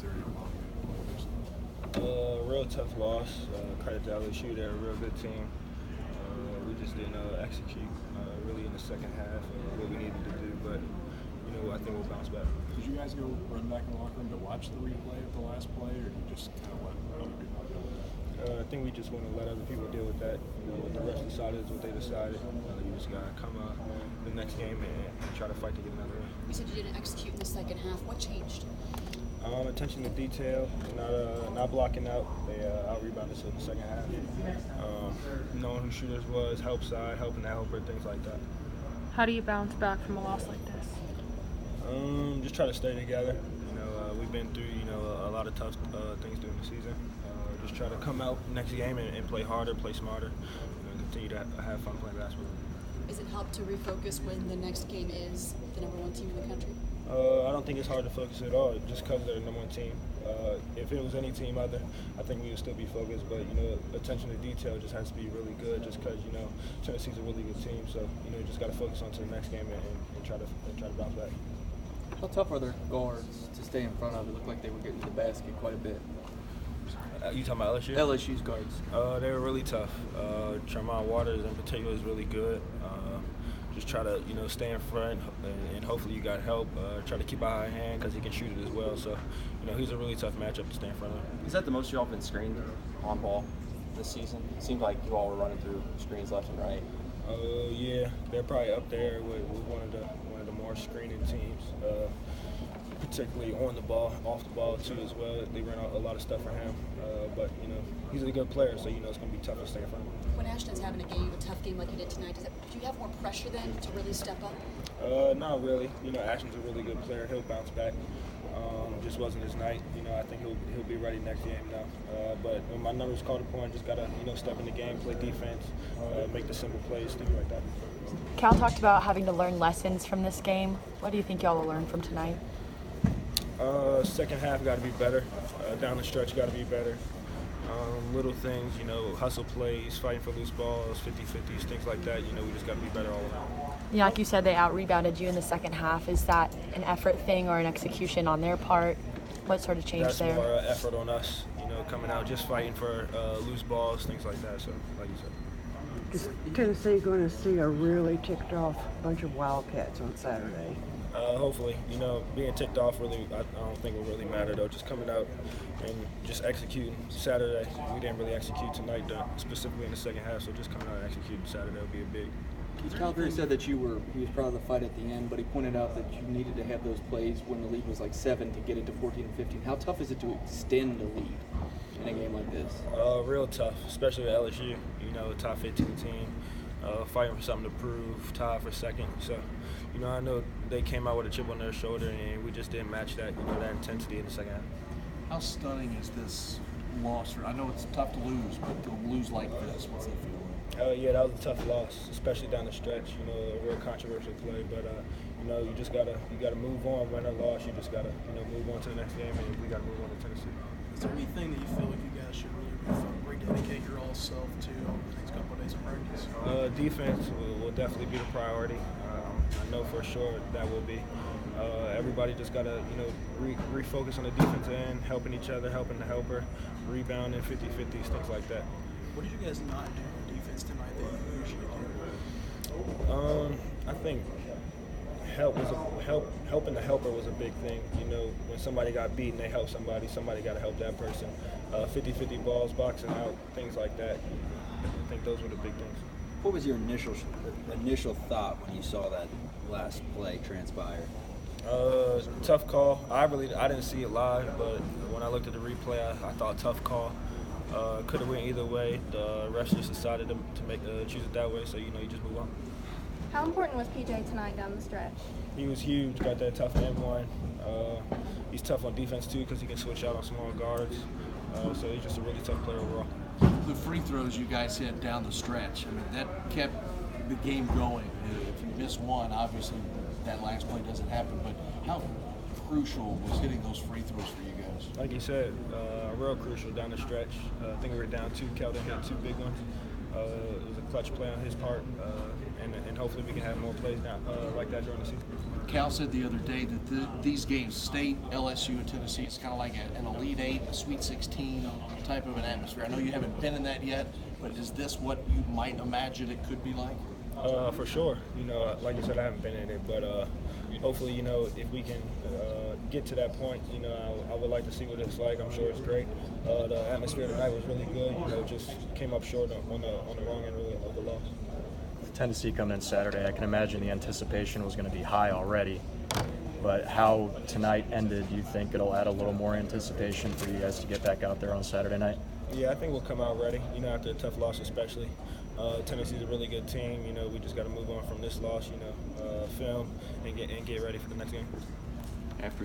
is there any Real tough loss. Credit to LSU, they're a real good team. We just didn't execute really in the second half what we needed to do, but I think we'll bounce back. Did you guys go run back in the locker room to watch the replay of the last play, or did you just kind of let other people deal with it? I think we just want to let other people deal with that. What the refs decided is what they decided. You just got to come the next game and try to fight to get another win. You said you didn't execute in the second half. What changed? Attention to detail, not blocking out. They out-rebounded us in the second half. Knowing who shooters was, help side, helping the helper, things like that. How do you bounce back from a loss like this? Just try to stay together. We've been through a lot of tough things during the season. Just try to come out next game and play harder, play smarter, and continue to have fun playing basketball. Is it help to refocus when the next game is the #1 team in the country? I don't think it's hard to focus at all, just because they're the #1 team. If it was any team other, I think we would still be focused. But attention to detail just has to be really good, just because Tennessee's a really good team. So just got to focus on to the next game and try to bounce back. How tough are their guards to stay in front of? It looked like they were getting to the basket quite a bit. You talking about LSU? LSU's guards. They were really tough. Tremont Waters in particular is really good. Just try to stay in front and hopefully you got help. Try to keep a high hand because he can shoot it as well. So he's a really tough matchup to stay in front of. Is that the most you all been screened on ball this season? It seemed like you all were running through screens left and right. Yeah, they're probably up there with one of the more screening teams. Particularly on the ball, off the ball too as well. They ran a lot of stuff for him, but he's a good player, so it's going to be tough to stay in front of him. When Ashton's having a tough game like he did tonight, do you have more pressure then to really step up? Not really. Ashton's a really good player. He'll bounce back. Just wasn't his night. I think he'll be ready next game now. But when my number's called upon, just gotta step in the game, play defense, make the simple plays, things like that. Cal talked about having to learn lessons from this game. What do you think y'all will learn from tonight? Second half got to be better. Down the stretch got to be better. Little things, hustle plays, fighting for loose balls, 50-50s, things like that. We just got to be better all around. Yeah, like you said, they out-rebounded you in the second half. Is that an effort thing or an execution on their part? What sort of changed there? That's more effort on us, coming out, just fighting for loose balls, things like that. So, like you said. Is Tennessee going to see a really ticked off bunch of Wildcats on Saturday? Hopefully, being ticked off really, I don't think will really matter though. Just coming out and just executing Saturday. We didn't really execute tonight, specifically in the second half. So just coming out and executing Saturday will be a big. Calgary said that he was proud of the fight at the end, but he pointed out that you needed to have those plays when the lead was like 7 to get it to 14 and 15. How tough is it to extend the lead in a game like this? Real tough, especially with LSU. Top 15 team, fighting for something to prove, tied for second. So, I know they came out with a chip on their shoulder, and we just didn't match that, that intensity in the second half. How stunning is this loss? I know it's tough to lose, but to lose like this, what's that feel like? Yeah, that was a tough loss, especially down the stretch. A real controversial play, but you just gotta move on, win or loss. You just gotta move on to the next game, and we gotta move on to Tennessee. Is there anything that you feel like you guys should really rededicate your all self to over the next couple of days of practice? Defense will definitely be the priority. I know for sure that will be. Everybody just gotta refocus on the defense end, helping each other, helping the helper, rebounding, 50-50s, things like that. What did you guys not do on defense tonight that you usually do? I think helping the helper was a big thing. When somebody got beaten, they help somebody. Somebody got to help that person. 50-50 balls, boxing out, things like that. I think those were the big things. What was your initial thought when you saw that last play transpire? Tough call. I didn't see it live, but when I looked at the replay, I thought tough call. Could have went either way. The refs just decided to choose it that way, so you just move on. How important was PJ tonight down the stretch? He was huge. Got that tough M1. He's tough on defense too because he can switch out on small guards. So he's just a really tough player overall. The free throws you guys hit down the stretch, that kept the game going. If you miss one, obviously that last play doesn't happen. But how crucial was hitting those free throws for you guys? Like you said, real crucial down the stretch. I think we were down 2. Keldon hit 2 big ones. It was a clutch play on his part, and hopefully we can have more plays down like that during the season. Cal said the other day that these games, State, LSU, and Tennessee, it's kind of like an Elite Eight, a Sweet 16 type of an atmosphere. I know you haven't been in that yet, but is this what you might imagine it could be like? For sure. You know, like I said, I haven't been in it, but hopefully, you know, if we can get to that point, you know, I would like to see what it's like. I'm sure it's great. The atmosphere tonight was really good. You know, just came up short on the wrong end of the loss. With Tennessee coming in Saturday, I can imagine the anticipation was going to be high already. But how tonight ended, do you think it'll add a little more anticipation for you guys to get back out there on Saturday night? Yeah, I think we'll come out ready, you know, after a tough loss especially. Tennessee's a really good team. You know, we just got to move on from this loss, you know, film and get ready for the next game. After